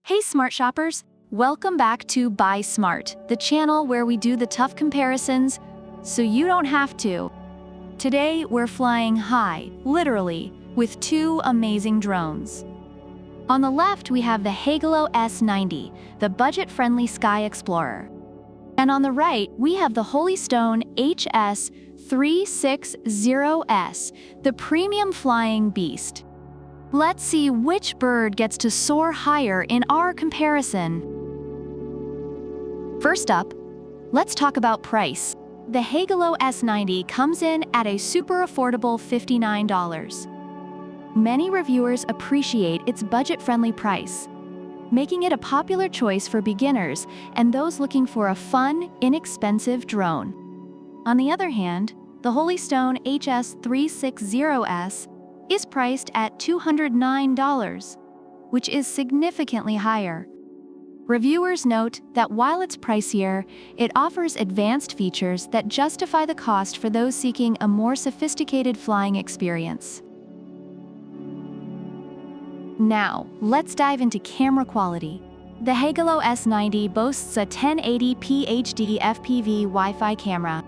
Hey smart shoppers, welcome back to Buy Smart, the channel where we do the tough comparisons so you don't have to. Today we're flying high, literally, with two amazing drones. On the left we have the Heygelo S90, the budget-friendly sky explorer. And on the right we have the Holystone HS360S, the premium flying beast. Let's see which bird gets to soar higher in our comparison. First up, let's talk about price. The Heygelo S90 comes in at a super affordable $59. Many reviewers appreciate its budget-friendly price, making it a popular choice for beginners and those looking for a fun, inexpensive drone. On the other hand, the Holystone HS360S is priced at $209, which is significantly higher. Reviewers note that while it's pricier, it offers advanced features that justify the cost for those seeking a more sophisticated flying experience. Now, let's dive into camera quality. The Heygelo S90 boasts a 1080p HD FPV Wi-Fi camera.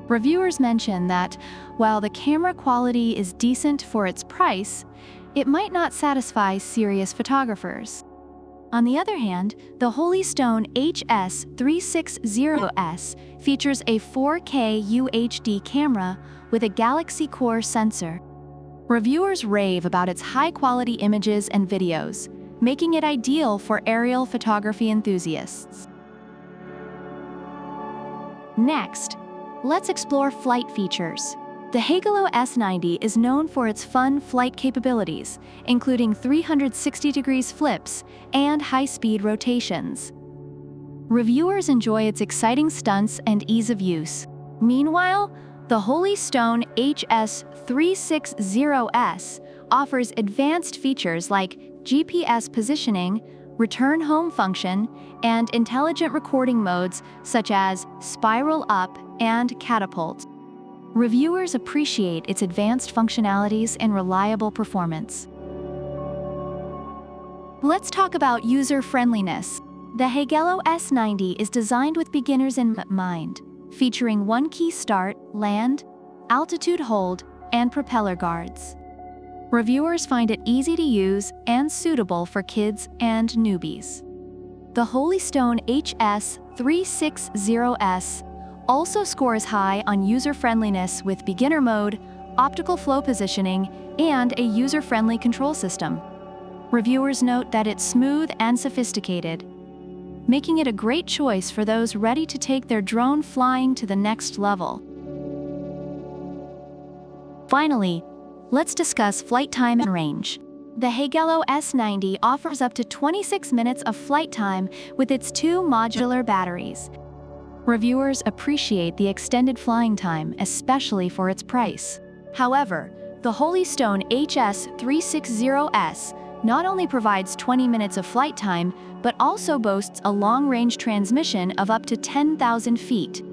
Reviewers mention that, while the camera quality is decent for its price, it might not satisfy serious photographers. On the other hand, the Holystone HS360S features a 4K UHD camera with a Galaxy Core sensor. Reviewers rave about its high-quality images and videos, making it ideal for aerial photography enthusiasts. Next, let's explore flight features. The Heygelo S90 is known for its fun flight capabilities, including 360-degree flips and high-speed rotations. Reviewers enjoy its exciting stunts and ease of use. Meanwhile, the Holystone HS360S offers advanced features like GPS positioning, return home function, and intelligent recording modes such as spiral up and catapult. Reviewers appreciate its advanced functionalities and reliable performance. Let's talk about user-friendliness. The Heygelo S90 is designed with beginners in mind, featuring one-key start, land, altitude hold, and propeller guards. Reviewers find it easy to use and suitable for kids and newbies. The Holystone HS360S also scores high on user-friendliness with beginner mode, optical flow positioning, and a user-friendly control system. Reviewers note that it's smooth and sophisticated, making it a great choice for those ready to take their drone flying to the next level. Finally, let's discuss flight time and range. The Heygelo S90 offers up to 26 minutes of flight time with its two modular batteries. Reviewers appreciate the extended flying time, especially for its price. However, the Holystone HS360S not only provides 20 minutes of flight time, but also boasts a long-range transmission of up to 10,000 feet.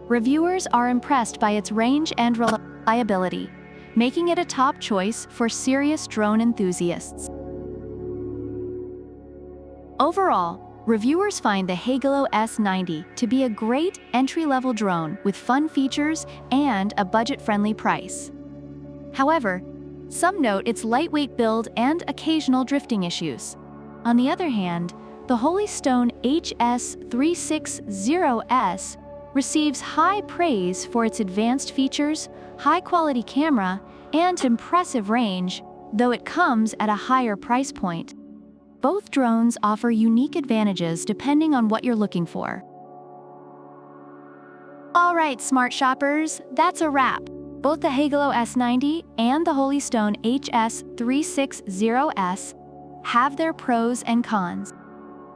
Reviewers are impressed by its range and reliability, making it a top choice for serious drone enthusiasts. Overall, reviewers find the Heygelo S90 to be a great entry-level drone with fun features and a budget-friendly price. However, some note its lightweight build and occasional drifting issues. On the other hand, the Holystone HS360S receives high praise for its advanced features, high-quality camera, and impressive range, though it comes at a higher price point. Both drones offer unique advantages depending on what you're looking for. All right, smart shoppers, that's a wrap. Both the Heygelo S90 and the Holystone HS360S have their pros and cons.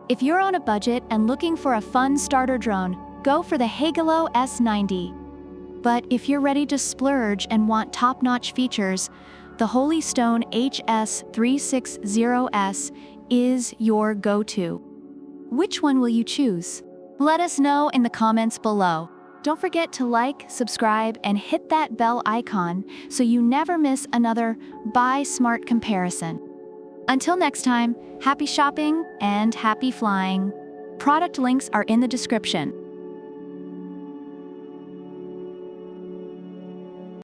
If you're on a budget and looking for a fun starter drone, go for the Heygelo S90. But if you're ready to splurge and want top-notch features, the Holystone HS360S is your go-to. Which one will you choose? Let us know in the comments below. Don't forget to like, subscribe, and hit that bell icon so you never miss another Buy Smart comparison. Until next time, happy shopping and happy flying. Product links are in the description.